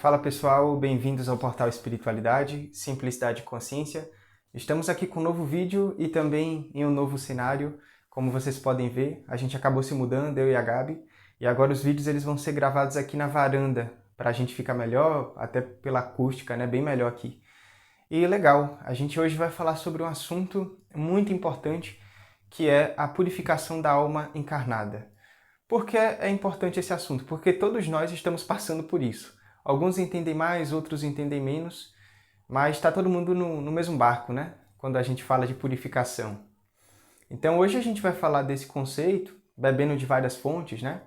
Fala pessoal, bem-vindos ao portal Espiritualidade, Simplicidade e Consciência. Estamos aqui com um novo vídeo e também em um novo cenário. Como vocês podem ver, a gente acabou se mudando, eu e a Gabi, e agora os vídeos eles vão ser gravados aqui na varanda, para a gente ficar melhor, até pela acústica, né? Bem melhor aqui. E legal, a gente hoje vai falar sobre um assunto muito importante, que é a purificação da alma encarnada. Por que é importante esse assunto? Porque todos nós estamos passando por isso. Alguns entendem mais, outros entendem menos, mas está todo mundo no mesmo barco, né? Quando a gente fala de purificação. Então hoje a gente vai falar desse conceito, bebendo de várias fontes, né?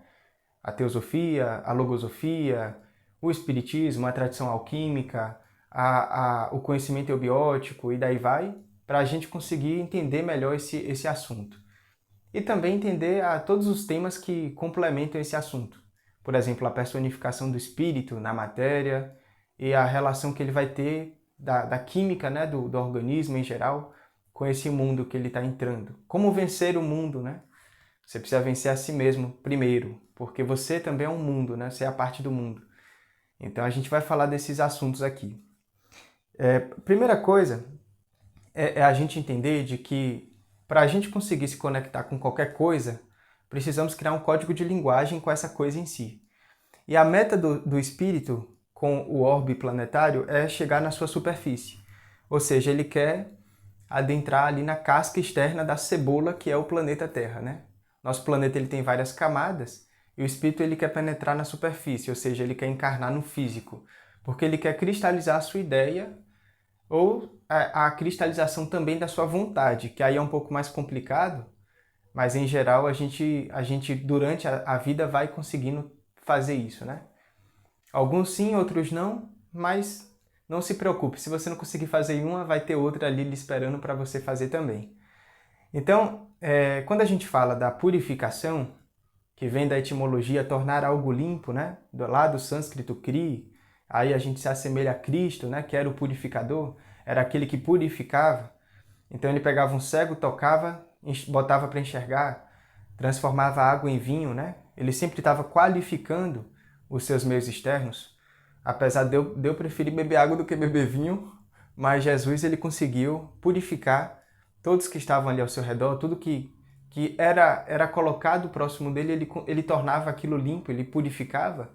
A teosofia, a logosofia, o espiritismo, a tradição alquímica, o conhecimento eubiótico e daí vai, para a gente conseguir entender melhor esse assunto. E também entender todos os temas que complementam esse assunto. Por exemplo, a personificação do espírito na matéria e a relação que ele vai ter da química, né, do organismo em geral com esse mundo que ele está entrando. Como vencer o mundo, né? Você precisa vencer a si mesmo primeiro, porque você também é um mundo, né? Você é a parte do mundo. Então a gente vai falar desses assuntos aqui. Primeira coisa é a gente entender de que para a gente conseguir se conectar com qualquer coisa, precisamos criar um código de linguagem com essa coisa em si. E a meta do espírito com o orbe planetário é chegar na sua superfície. Ou seja, ele quer adentrar ali na casca externa da cebola que é o planeta Terra, né? Nosso planeta ele tem várias camadas e o espírito ele quer penetrar na superfície, ou seja, ele quer encarnar no físico, porque ele quer cristalizar a sua ideia ou a cristalização também da sua vontade, que aí é um pouco mais complicado, mas em geral a gente durante a vida vai conseguindo fazer isso, né? Alguns sim, outros não, mas não se preocupe, se você não conseguir fazer uma, vai ter outra ali lhe esperando para você fazer também. Então, quando a gente fala da purificação, que vem da etimologia tornar algo limpo, né? Lá do sânscrito kri, aí a gente se assemelha a Cristo, né? Que era o purificador, era aquele que purificava. Então ele pegava um cego, tocava, botava para enxergar, transformava a água em vinho, né? Ele sempre estava qualificando os seus meios externos. Apesar de eu preferir beber água do que beber vinho, mas Jesus ele conseguiu purificar todos que estavam ali ao seu redor, tudo que era colocado próximo dele, ele tornava aquilo limpo, ele purificava.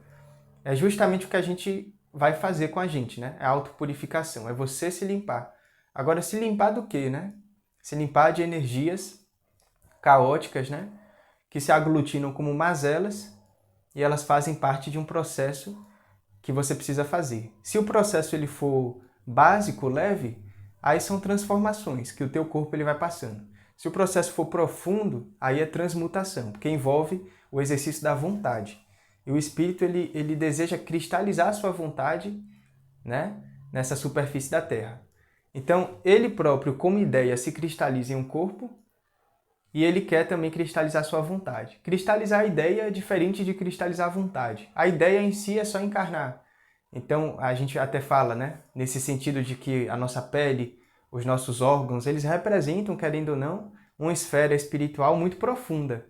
É justamente o que a gente vai fazer com a gente, né? É a autopurificação, é você se limpar. Agora, se limpar do quê, né? Se limpar de energias caóticas, né? Que se aglutinam como mazelas e elas fazem parte de um processo que você precisa fazer. Se o processo ele for básico, leve, aí são transformações que o teu corpo ele vai passando. Se o processo for profundo, aí é transmutação, porque envolve o exercício da vontade. E o espírito ele deseja cristalizar a sua vontade, né, nessa superfície da Terra. Então, ele próprio, como ideia, se cristaliza em um corpo e ele quer também cristalizar a sua vontade. Cristalizar a ideia é diferente de cristalizar a vontade. A ideia em si é só encarnar. Então, a gente até fala, né, nesse sentido de que a nossa pele, os nossos órgãos, eles representam, querendo ou não, uma esfera espiritual muito profunda.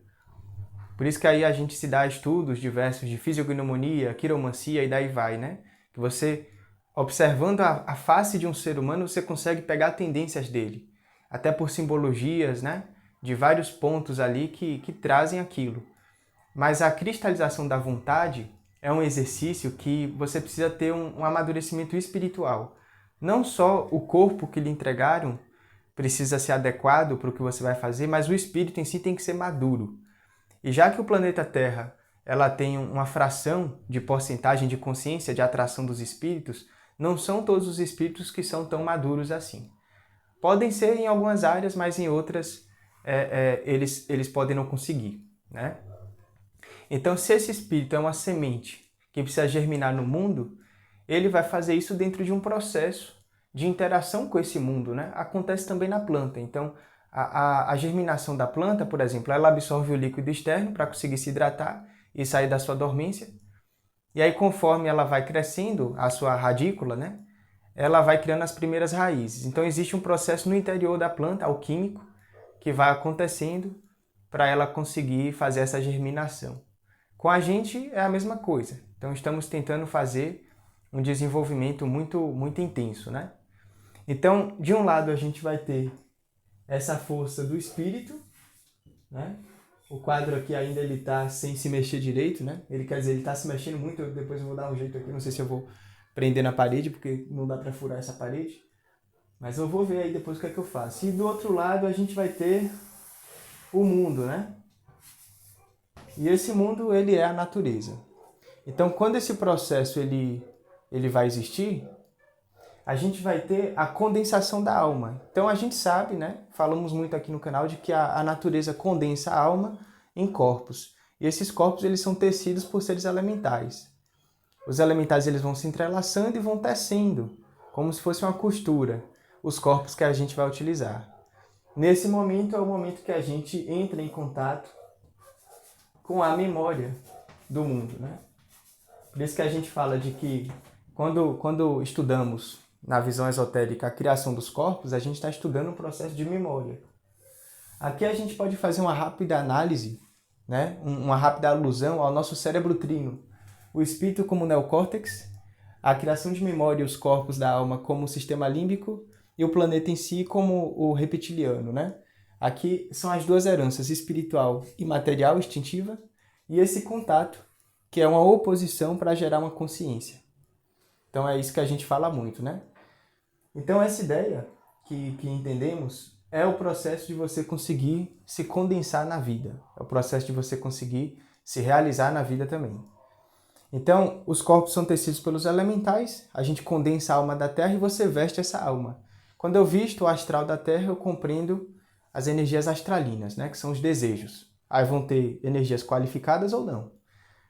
Por isso que aí a gente se dá estudos diversos de fisiognomonia, quiromancia e daí vai, né? Que você, observando a face de um ser humano, você consegue pegar tendências dele. Até por simbologias, né? De vários pontos ali que trazem aquilo. Mas a cristalização da vontade é um exercício que você precisa ter um amadurecimento espiritual. Não só o corpo que lhe entregaram precisa ser adequado para o que você vai fazer, mas o espírito em si tem que ser maduro. E já que o planeta Terra ela tem uma fração de porcentagem de consciência de atração dos espíritos, não são todos os espíritos que são tão maduros assim. Podem ser em algumas áreas, mas em outras eles podem não conseguir, né? Então, se esse espírito é uma semente que precisa germinar no mundo, ele vai fazer isso dentro de um processo de interação com esse mundo, né? Acontece também na planta. Então, a germinação da planta, por exemplo, ela absorve o líquido externo para conseguir se hidratar e sair da sua dormência. E aí, conforme ela vai crescendo, a sua radícula, né? Ela vai criando as primeiras raízes. Então, existe um processo no interior da planta, alquímico, que vai acontecendo para ela conseguir fazer essa germinação. Com a gente é a mesma coisa. Então, estamos tentando fazer um desenvolvimento muito intenso, né? Então, de um lado a gente vai ter essa força do espírito, né? O quadro aqui ainda ele tá sem se mexer direito, né? Quer dizer, ele tá se mexendo muito, depois eu vou dar um jeito aqui, não sei se eu vou prender na parede, porque não dá para furar essa parede. Mas eu vou ver aí depois o que é que eu faço. E do outro lado a gente vai ter o mundo, né? E esse mundo, ele é a natureza. Então, quando esse processo ele vai existir, a gente vai ter a condensação da alma. Então, a gente sabe, né? Falamos muito aqui no canal de que a natureza condensa a alma em corpos. E esses corpos, eles são tecidos por seres elementais. Os elementais, eles vão se entrelaçando e vão tecendo, como se fosse uma costura, os corpos que a gente vai utilizar. Nesse momento é o momento que a gente entra em contato com a memória do mundo, né? Por isso que a gente fala de que quando estudamos na visão esotérica a criação dos corpos, a gente está estudando um processo de memória. Aqui a gente pode fazer uma rápida análise, né? Uma rápida alusão ao nosso cérebro trino. O espírito como neocórtex, a criação de memória e os corpos da alma como o sistema límbico e o planeta em si como o reptiliano, né? Aqui são as duas heranças, espiritual e material, instintiva, e esse contato, que é uma oposição para gerar uma consciência. Então é isso que a gente fala muito, né? Então essa ideia que entendemos é o processo de você conseguir se condensar na vida. É o processo de você conseguir se realizar na vida também. Então, os corpos são tecidos pelos elementais, a gente condensa a alma da Terra e você veste essa alma. Quando eu visto o astral da Terra, eu compreendo as energias astralinas, né, que são os desejos. Aí vão ter energias qualificadas ou não.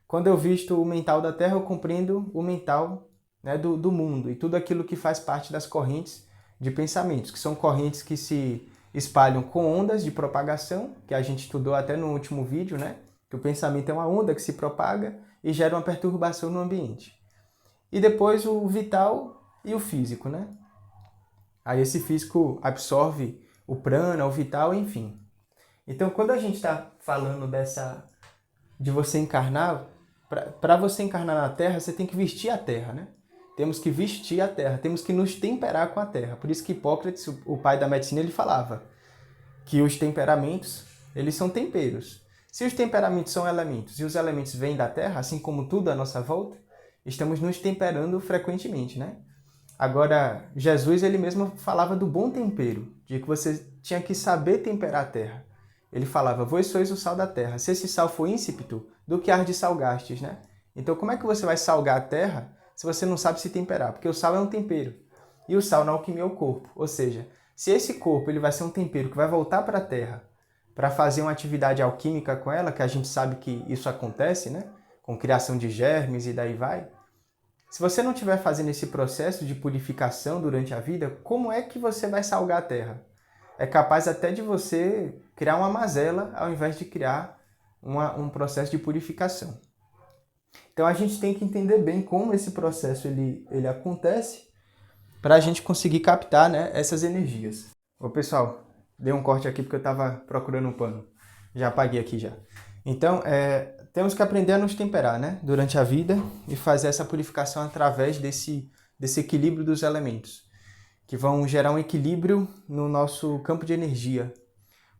Quando eu visto o mental da Terra, eu compreendo o mental, né, do mundo e tudo aquilo que faz parte das correntes de pensamentos, que são correntes que se espalham com ondas de propagação, que a gente estudou até no último vídeo, né, que o pensamento é uma onda que se propaga e gera uma perturbação no ambiente. E depois o vital e o físico, né? Aí esse físico absorve o prana, o vital, enfim. Então, quando a gente está falando de você encarnar, para você encarnar na Terra, você tem que vestir a Terra, né? Temos que vestir a Terra, temos que nos temperar com a Terra. Por isso que Hipócrates, o pai da medicina, ele falava que os temperamentos, eles são temperos. Se os temperamentos são elementos e os elementos vêm da Terra, assim como tudo à nossa volta, estamos nos temperando frequentemente, né? Agora, Jesus, ele mesmo falava do bom tempero, de que você tinha que saber temperar a terra. Ele falava, vós sois o sal da terra. Se esse sal for ínsipito, do que arde salgastes, né? Então, como é que você vai salgar a terra se você não sabe se temperar? Porque o sal é um tempero. E o sal na alquimia é o corpo. Ou seja, se esse corpo ele vai ser um tempero que vai voltar para a terra para fazer uma atividade alquímica com ela, que a gente sabe que isso acontece, né? Com criação de germes e daí vai. Se você não estiver fazendo esse processo de purificação durante a vida, como é que você vai salgar a terra? É capaz até de você criar uma mazela ao invés de criar um processo de purificação. Então a gente tem que entender bem como esse processo ele acontece para a gente conseguir captar, né, essas energias. Ô pessoal, dei um corte aqui porque eu estava procurando um pano. Já apaguei aqui já. Então, temos que aprender a nos temperar, né, durante a vida e fazer essa purificação através desse equilíbrio dos elementos, que vão gerar um equilíbrio no nosso campo de energia.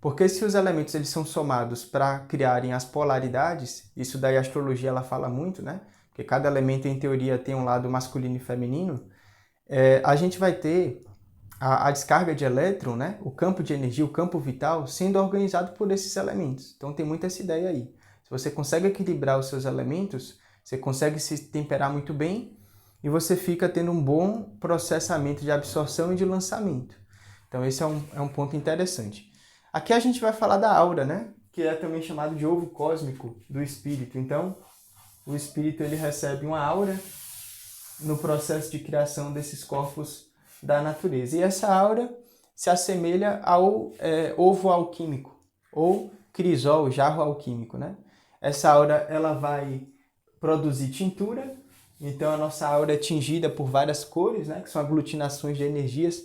Porque se os elementos eles são somados para criarem as polaridades, isso daí a astrologia ela fala muito, né? Porque cada elemento, em teoria, tem um lado masculino e feminino. A gente vai ter a descarga de elétron, né? O campo de energia, o campo vital, sendo organizado por esses elementos. Então tem muita essa ideia aí. Se você consegue equilibrar os seus elementos, você consegue se temperar muito bem e você fica tendo um bom processamento de absorção e de lançamento. Então esse é um ponto interessante. Aqui a gente vai falar da aura, né? Que é também chamado de ovo cósmico do espírito. Então, o espírito ele recebe uma aura no processo de criação desses corpos da natureza. E essa aura se assemelha ao ovo alquímico, ou crisol, jarro alquímico, né? Essa aura ela vai produzir tintura, então a nossa aura é tingida por várias cores, né? Que são aglutinações de energias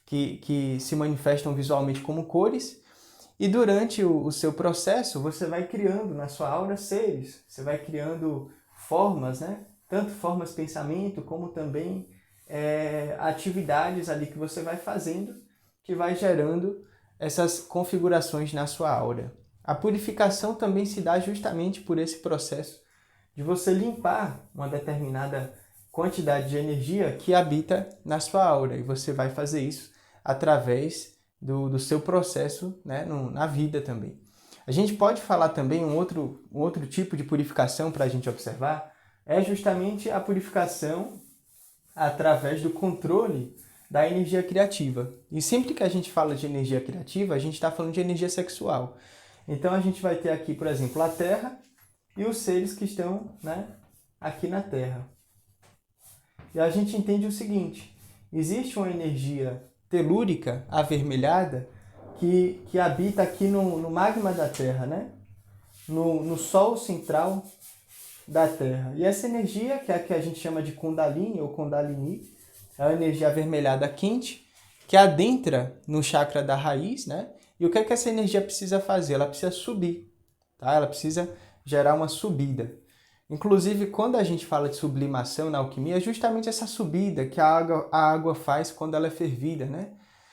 que se manifestam visualmente como cores. E durante o seu processo, você vai criando na sua aura seres, você vai criando formas, né? tanto formas de pensamento, como também atividades ali que você vai fazendo, que vai gerando essas configurações na sua aura. A purificação também se dá justamente por esse processo de você limpar uma determinada quantidade de energia que habita na sua aura. E você vai fazer isso através do seu processo, né, na vida também. A gente pode falar também um outro tipo de purificação para a gente observar, é justamente a purificação através do controle da energia criativa. E sempre que a gente fala de energia criativa, a gente está falando de energia sexual. Então a gente vai ter aqui, por exemplo, a Terra e os seres que estão, né, aqui na Terra. E a gente entende o seguinte, existe uma energia telúrica, avermelhada, que habita aqui no magma da Terra, né? No Sol central da Terra. E essa energia, que é a que a gente chama de Kundalini ou Kundalini, é uma energia avermelhada quente, que adentra no chakra da raiz, né? E o que é que essa energia precisa fazer? Ela precisa subir, tá? Ela precisa gerar uma subida. Inclusive, quando a gente fala de sublimação na alquimia, é justamente essa subida que a água faz quando ela é fervida, né?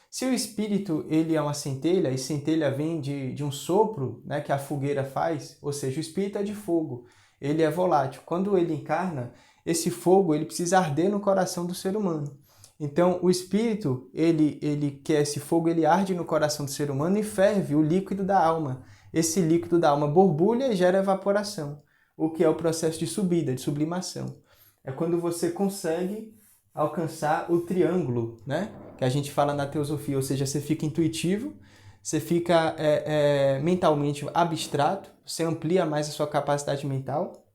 Se o espírito ele é uma centelha, e centelha vem de um sopro, né, que a fogueira faz, ou seja, o espírito é de fogo, ele é volátil. Quando ele encarna, esse fogo ele precisa arder no coração do ser humano. Então, o espírito, ele quer esse fogo, ele arde no coração do ser humano e ferve o líquido da alma. Esse líquido da alma borbulha e gera evaporação, o que é o processo de subida, de sublimação. É quando você consegue alcançar o triângulo, né? Que a gente fala na teosofia, ou seja, você fica intuitivo, você fica mentalmente abstrato, você amplia mais a sua capacidade mental,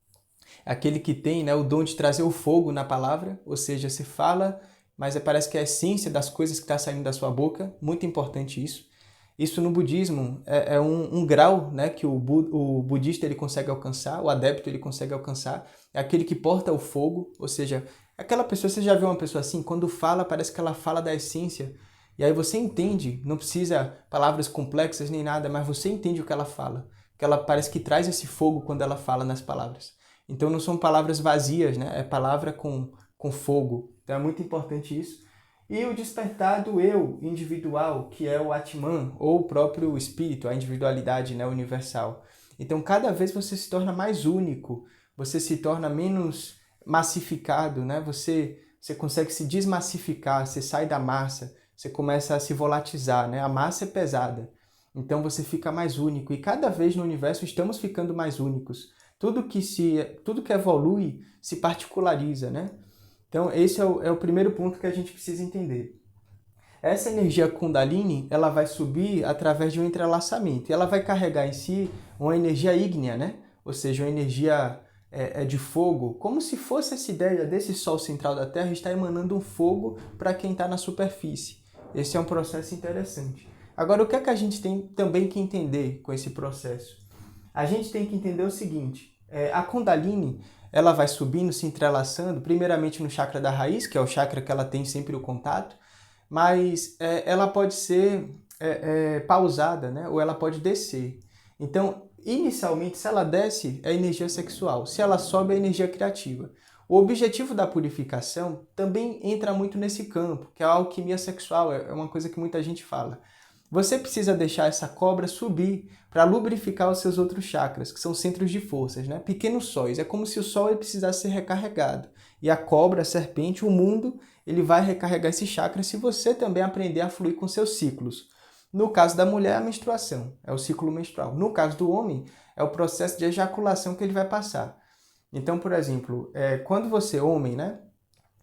aquele que tem, né, o dom de trazer o fogo na palavra, ou seja, você fala, mas parece que é a essência das coisas que está saindo da sua boca, muito importante isso. Isso no budismo é um grau, né, que o budista ele consegue alcançar, o adepto ele consegue alcançar, é aquele que porta o fogo, ou seja, aquela pessoa, você já viu uma pessoa assim, quando fala, parece que ela fala da essência, e aí você entende, não precisa palavras complexas nem nada, mas você entende o que ela fala, que ela parece que traz esse fogo quando ela fala nas palavras. Então não são palavras vazias, né, é palavra com fogo, então é muito importante isso. E o despertar do eu individual, que é o Atman, ou o próprio espírito, a individualidade, né, universal. Então, cada vez você se torna mais único, você se torna menos massificado, né? Você consegue se desmassificar, você sai da massa, você começa a se volatilizar, né? A massa é pesada, então você fica mais único. E cada vez no universo estamos ficando mais únicos. Tudo que evolui se particulariza, né? Então, esse é o primeiro ponto que a gente precisa entender. Essa energia Kundalini, ela vai subir através de um entrelaçamento. E ela vai carregar em si uma energia ígnea, né? Ou seja, uma energia de fogo, como se fosse essa ideia desse Sol central da Terra estar emanando um fogo para quem está na superfície. Esse é um processo interessante. Agora, o que é que a gente tem também que entender com esse processo? A gente tem que entender o seguinte, a Kundalini, ela vai subindo, se entrelaçando, primeiramente no chakra da raiz, que é o chakra que ela tem sempre o contato, mas ela pode ser pausada, né? Ou ela pode descer. Então, inicialmente, se ela desce, é energia sexual. Se ela sobe, é energia criativa. O objetivo da purificação também entra muito nesse campo, que é a alquimia sexual, é uma coisa que muita gente fala. Você precisa deixar essa cobra subir para lubrificar os seus outros chakras, que são centros de forças, né? Pequenos sóis. É como se o sol ele precisasse ser recarregado. E a cobra, a serpente, o mundo, ele vai recarregar esse chakra se você também aprender a fluir com seus ciclos. No caso da mulher, a menstruação, é o ciclo menstrual. No caso do homem, é o processo de ejaculação que ele vai passar. Então, por exemplo, quando você, homem, né?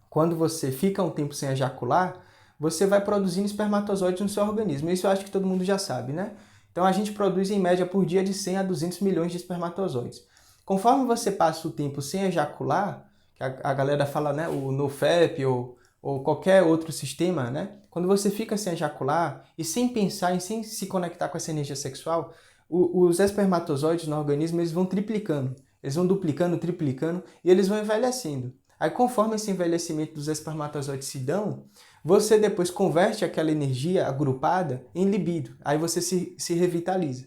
Quando você fica um tempo sem ejacular, você vai produzindo espermatozoides no seu organismo. Isso eu acho que todo mundo já sabe, né? Então a gente produz em média por dia de 100 a 200 milhões de espermatozoides. Conforme você passa o tempo sem ejacular, que a galera fala, né, o NoFap ou qualquer outro sistema, né? Quando você fica sem ejacular e sem pensar e sem se conectar com essa energia sexual, os espermatozoides no organismo eles vão triplicando, eles vão duplicando, triplicando e eles vão envelhecendo. Aí, conforme esse envelhecimento dos espermatozoides se dão, você depois converte aquela energia agrupada em libido. Aí você se revitaliza.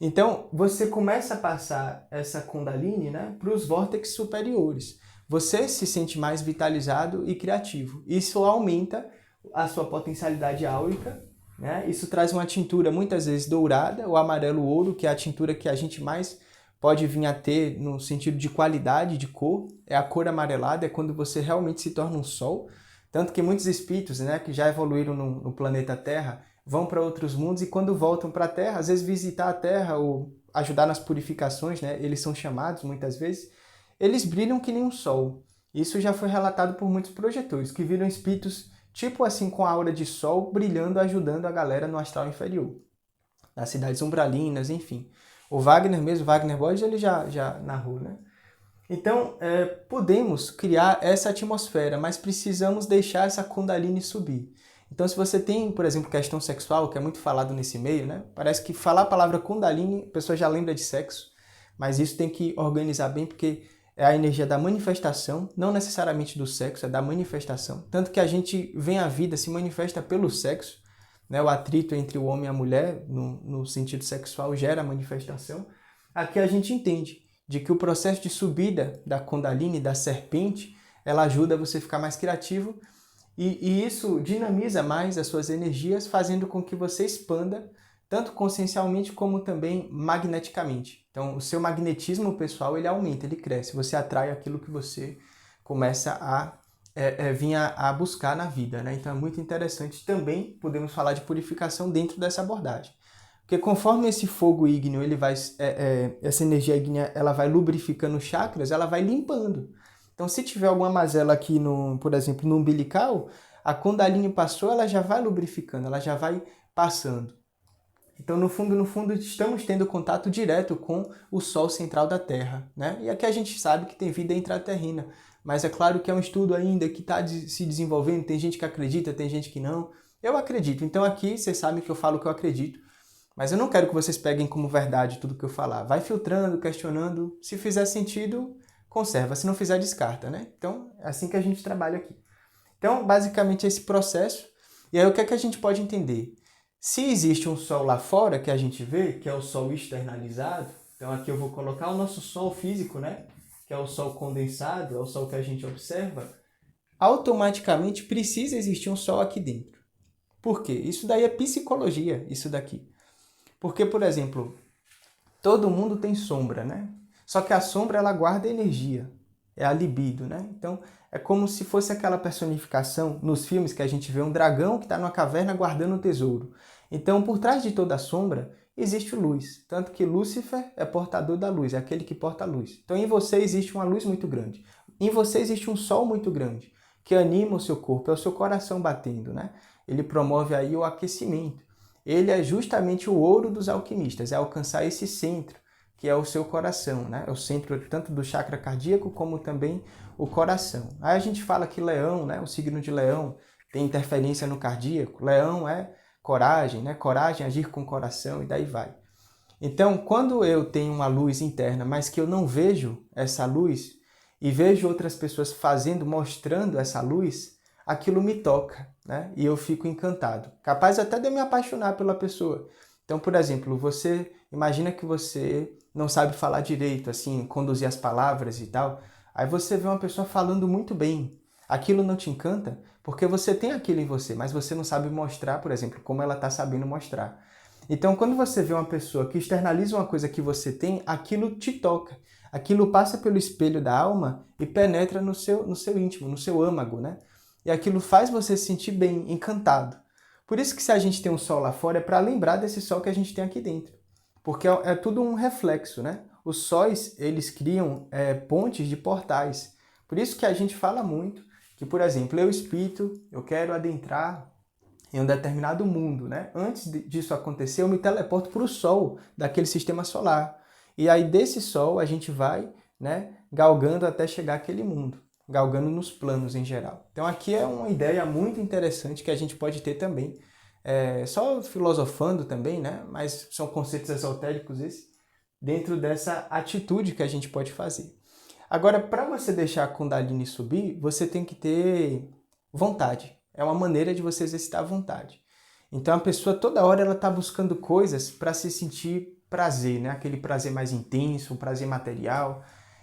Então, você começa a passar essa Kundalini, né, para os vórtices superiores. você se sente mais vitalizado e criativo. Isso aumenta a sua potencialidade áurica, né? Isso traz uma tintura muitas vezes dourada, o amarelo ouro, que é a tintura que a gente mais pode vir a ter no sentido de qualidade de cor. É a cor amarelada, é quando você realmente se torna um sol. Tanto que muitos espíritos, né, que já evoluíram no planeta Terra vão para outros mundos e quando voltam para a Terra, às vezes visitar a Terra ou ajudar nas purificações, né, eles são chamados muitas vezes, eles brilham que nem um sol. Isso já foi relatado por muitos projetores, que viram espíritos tipo assim com a aura de sol brilhando, ajudando a galera no astral inferior, nas cidades umbralinas, enfim. O Wagner mesmo, Wagner Borges, ele já narrou, né? Então, podemos criar essa atmosfera, mas precisamos deixar essa Kundalini subir. Então, se você tem, por exemplo, questão sexual, que é muito falado nesse meio, né? Parece que falar a palavra Kundalini, a pessoa já lembra de sexo, mas isso tem que organizar bem, porque é a energia da manifestação, não necessariamente do sexo, é da manifestação. Tanto que a gente vem à vida, se manifesta pelo sexo, né? O atrito entre o homem e a mulher, no sentido sexual, gera manifestação. Aqui a gente entende de que o processo de subida da Kundalini, da serpente, ela ajuda você a ficar mais criativo e isso dinamiza mais as suas energias, fazendo com que você expanda, tanto consciencialmente como também magneticamente. Então, o seu magnetismo pessoal, ele aumenta, ele cresce. Você atrai aquilo que você começa a vir a buscar na vida, né? Então, é muito interessante. Também podemos falar de purificação dentro dessa abordagem. Porque conforme esse fogo ígneo, ele vai, essa energia ígnea, ela vai lubrificando os chakras, ela vai limpando. Então, se tiver alguma mazela aqui, por exemplo, no umbilical, a Kundalini passou, ela já vai lubrificando, ela já vai passando. Então, no fundo, estamos tendo contato direto com o Sol central da Terra, né? E aqui a gente sabe que tem vida intraterrena, mas é claro que é um estudo ainda que está se desenvolvendo, tem gente que acredita, tem gente que não. Eu acredito, então aqui vocês sabem que eu falo o que eu acredito, mas eu não quero que vocês peguem como verdade tudo que eu falar. Vai filtrando, questionando, se fizer sentido, conserva, se não fizer, descarta, né? Então, é assim que a gente trabalha aqui. Então, basicamente, esse processo. E aí, o que é que a gente pode entender? Se existe um Sol lá fora, que a gente vê, que é o Sol externalizado, então aqui eu vou colocar o nosso Sol físico, né? Que é o Sol condensado, é o Sol que a gente observa, automaticamente precisa existir um Sol aqui dentro. Por quê? Isso daí é psicologia, isso daqui. Porque, por exemplo, todo mundo tem sombra, né? Só que a sombra, ela guarda energia, é a libido, né? Então, é como se fosse aquela personificação nos filmes que a gente vê um dragão que está numa caverna guardando um tesouro. Então, por trás de toda a sombra, existe luz. Tanto que Lúcifer é portador da luz, é aquele que porta a luz. Então, em você existe uma luz muito grande. Em você existe um sol muito grande, que anima o seu corpo, é o seu coração batendo, né? Ele promove aí o aquecimento. Ele é justamente o ouro dos alquimistas, é alcançar esse centro, que é o seu coração, né? É o centro tanto do chakra cardíaco como também o coração. Aí a gente fala que Leão, né? O signo de Leão tem interferência no cardíaco. Leão é coragem, né? Coragem, agir com o coração e daí vai. Então, quando eu tenho uma luz interna, mas que eu não vejo essa luz e vejo outras pessoas fazendo, mostrando essa luz, aquilo me toca, né? E eu fico encantado. Capaz até de eu me apaixonar pela pessoa. Então, por exemplo, você imagina que você não sabe falar direito, assim, conduzir as palavras e tal. Aí você vê uma pessoa falando muito bem. Aquilo não te encanta porque você tem aquilo em você, mas você não sabe mostrar, por exemplo, como ela está sabendo mostrar. Então, quando você vê uma pessoa que externaliza uma coisa que você tem, aquilo te toca. Aquilo passa pelo espelho da alma e penetra no seu íntimo, no seu âmago, né? E aquilo faz você se sentir bem, encantado. Por isso que se a gente tem um sol lá fora, é para lembrar desse sol que a gente tem aqui dentro. Porque é tudo um reflexo, né? Os sóis, eles criam pontes de portais. Por isso que a gente fala muito que, por exemplo, eu espírito, eu quero adentrar em um determinado mundo, né? Antes disso acontecer, eu me teleporto para o Sol daquele sistema solar. E aí desse Sol a gente vai, né, galgando até chegar àquele mundo, galgando nos planos em geral. Então aqui é uma ideia muito interessante que a gente pode ter também, só filosofando também, né? Mas são conceitos esotéricos esses, dentro dessa atitude que a gente pode fazer. Agora, para você deixar a Kundalini subir, você tem que ter vontade. É uma maneira de você exercitar a vontade. Então a pessoa toda hora ela está buscando coisas para se sentir prazer, né? Aquele prazer mais intenso, um prazer material.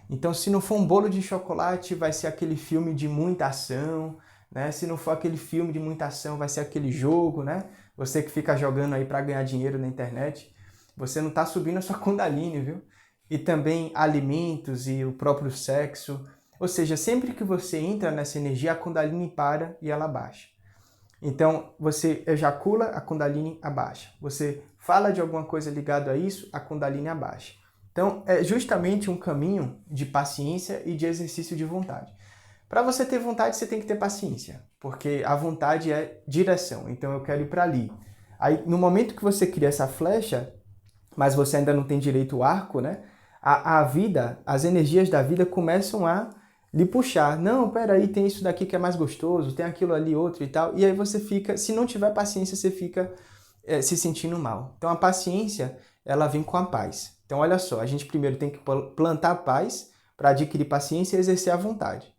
Então, se não for um bolo de chocolate, vai ser aquele filme de muita ação, né? Se não for aquele filme de muita ação, vai ser aquele jogo, né? Você que fica jogando aí para ganhar dinheiro na internet, você não está subindo a sua Kundalini, viu? E também alimentos e o próprio sexo. Ou seja, sempre que você entra nessa energia, a Kundalini para e ela baixa. Então, você ejacula, a Kundalini abaixa. Você fala de alguma coisa ligada a isso, a Kundalini abaixa. Então, é justamente um caminho de paciência e de exercício de vontade. Para você ter vontade, você tem que ter paciência, porque a vontade é direção. Então, eu quero ir para ali. Aí, no momento que você cria essa flecha, mas você ainda não tem direito ao arco, né? A vida, as energias da vida começam a lhe puxar. Não, peraí, tem isso daqui que é mais gostoso, tem aquilo ali, outro e tal. E aí você fica, se não tiver paciência, você fica se sentindo mal. Então, a paciência, ela vem com a paz. Então, olha só, a gente primeiro tem que plantar a paz para adquirir paciência e exercer a vontade.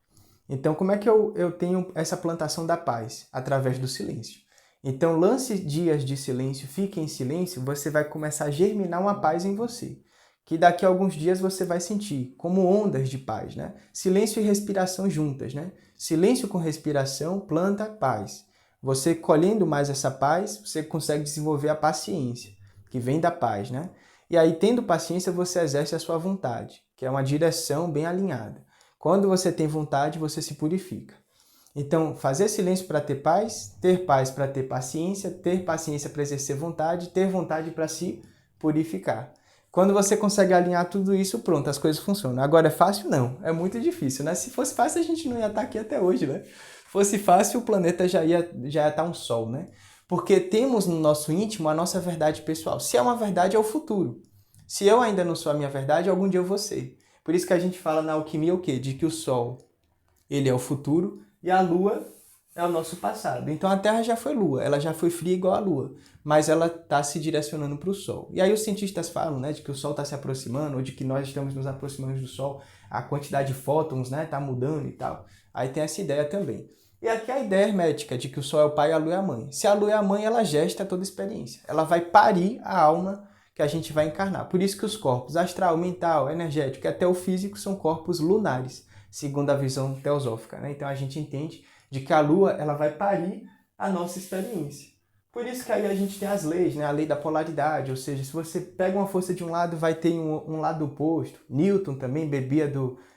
Então, como é que eu tenho essa plantação da paz? Através do silêncio. Então, lance dias de silêncio, fique em silêncio, você vai começar a germinar uma paz em você, que daqui a alguns dias você vai sentir como ondas de paz, né? Silêncio e respiração juntas, né? Silêncio com respiração planta paz. Você colhendo mais essa paz, você consegue desenvolver a paciência, que vem da paz, né? E aí, tendo paciência, você exerce a sua vontade, que é uma direção bem alinhada. Quando você tem vontade, você se purifica. Então, fazer silêncio para ter paz para ter paciência para exercer vontade, ter vontade para se purificar. Quando você consegue alinhar tudo isso, pronto, as coisas funcionam. Agora, é fácil? Não. É muito difícil, né? Se fosse fácil, a gente não ia estar aqui até hoje, né? Fosse fácil, o planeta já ia estar um sol, né? Porque temos no nosso íntimo a nossa verdade pessoal. Se é uma verdade, é o futuro. Se eu ainda não sou a minha verdade, algum dia eu vou ser. Por isso que a gente fala na alquimia o quê? De que o sol, ele é o futuro e a lua é o nosso passado. Então a Terra já foi lua, ela já foi fria igual a lua, mas ela está se direcionando para o sol. E aí os cientistas falam, né, de que o sol está se aproximando, ou de que nós estamos nos aproximando do sol, a quantidade de fótons, né, está mudando e tal. Aí tem essa ideia também. E aqui a ideia hermética de que o sol é o pai e a lua é a mãe. Se a lua é a mãe, ela gesta toda a experiência. Ela vai parir a alma que a gente vai encarnar. Por isso que os corpos astral, mental, energético e até o físico são corpos lunares, segundo a visão teosófica, né? Então a gente entende de que a Lua ela vai parir a nossa experiência. Por isso que aí a gente tem as leis, né? A lei da polaridade, ou seja, se você pega uma força de um lado, vai ter um lado oposto. Newton também bebia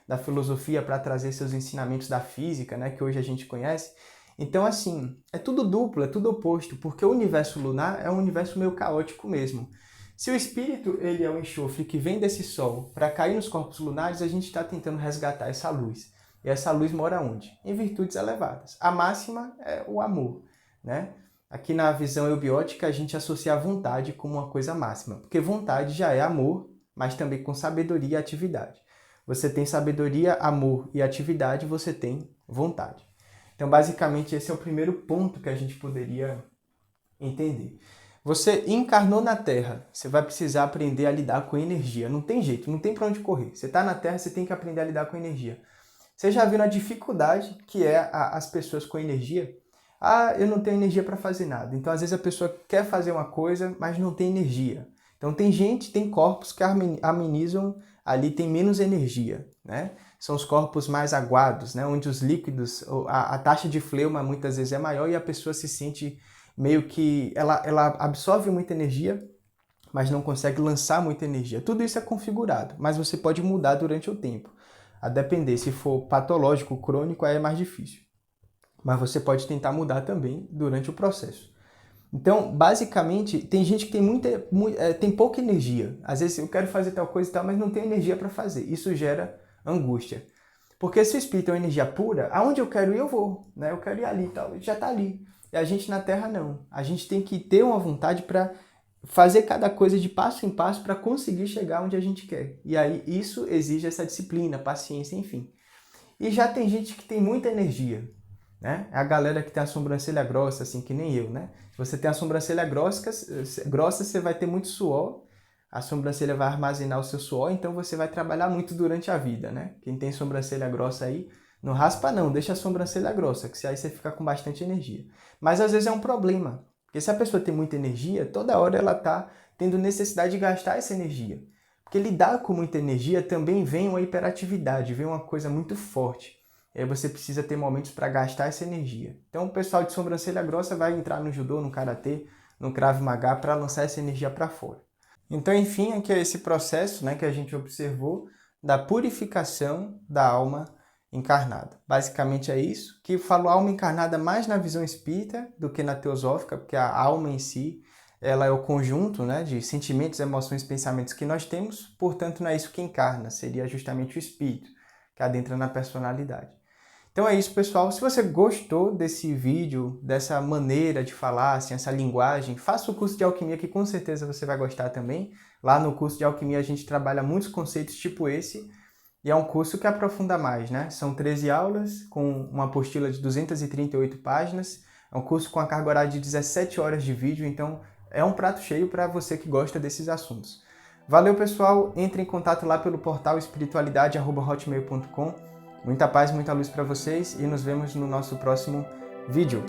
da filosofia para trazer seus ensinamentos da física, né? Que hoje a gente conhece. Então, assim, é tudo duplo, é tudo oposto, porque o universo lunar é um universo meio caótico mesmo. Se o espírito ele é um enxofre que vem desse sol para cair nos corpos lunares, a gente está tentando resgatar essa luz. E essa luz mora onde? Em virtudes elevadas. A máxima é o amor, né? Aqui na visão eubiótica a gente associa a vontade como uma coisa máxima, porque vontade já é amor, mas também com sabedoria e atividade. Você tem sabedoria, amor e atividade, você tem vontade. Então, basicamente, esse é o primeiro ponto que a gente poderia entender. Você encarnou na Terra, você vai precisar aprender a lidar com energia. Não tem jeito, não tem para onde correr. Você está na Terra, você tem que aprender a lidar com energia. Você já viu a dificuldade que é as pessoas com energia? Ah, eu não tenho energia para fazer nada. Então, às vezes, a pessoa quer fazer uma coisa, mas não tem energia. Então, tem gente, tem corpos que amenizam ali, tem menos energia, né? São os corpos mais aguados, né? Onde os líquidos, a taxa de fleuma muitas vezes é maior e a pessoa se sente meio que... Ela absorve muita energia, mas não consegue lançar muita energia. Tudo isso é configurado, mas você pode mudar durante o tempo. A depender, se for patológico, crônico, aí é mais difícil. Mas você pode tentar mudar também durante o processo. Então, basicamente, tem gente que tem pouca energia. Às vezes eu quero fazer tal coisa e tal, mas não tenho energia para fazer. Isso gera angústia. Porque se o espírito é uma energia pura, aonde eu quero ir, eu vou. Né? Eu quero ir ali e tal, já está ali. E a gente na Terra não. A gente tem que ter uma vontade para fazer cada coisa de passo em passo para conseguir chegar onde a gente quer. E aí isso exige essa disciplina, paciência, enfim. E já tem gente que tem muita energia, né? É a galera que tem a sobrancelha grossa, assim, que nem eu, né? Se você tem a sobrancelha grossa, você vai ter muito suor, a sobrancelha vai armazenar o seu suor, então você vai trabalhar muito durante a vida, né? Quem tem sobrancelha grossa aí, não raspa não, deixa a sobrancelha grossa, que aí você fica com bastante energia. Mas às vezes é um problema, porque se a pessoa tem muita energia, toda hora ela está tendo necessidade de gastar essa energia. Porque lidar com muita energia também vem uma hiperatividade, vem uma coisa muito forte. E aí você precisa ter momentos para gastar essa energia. Então o pessoal de sobrancelha grossa vai entrar no judô, no karatê, no Krav Maga para lançar essa energia para fora. Então, enfim, aqui é esse processo, né, que a gente observou da purificação da alma encarnada. Basicamente é isso, que falo alma encarnada mais na visão espírita do que na teosófica, porque a alma em si, ela é o conjunto, né, de sentimentos, emoções, pensamentos que nós temos, portanto não é isso que encarna, seria justamente o espírito, que adentra na personalidade. Então é isso, pessoal. Se você gostou desse vídeo, dessa maneira de falar, assim, essa linguagem, faça o curso de alquimia que com certeza você vai gostar também. Lá no curso de alquimia a gente trabalha muitos conceitos tipo esse, e é um curso que aprofunda mais, né? São 13 aulas com uma apostila de 238 páginas, é um curso com a carga horária de 17 horas de vídeo, então é um prato cheio para você que gosta desses assuntos. Valeu, pessoal. Entre em contato lá pelo portal espiritualidade@hotmail.com. Muita paz, muita luz para vocês e nos vemos no nosso próximo vídeo.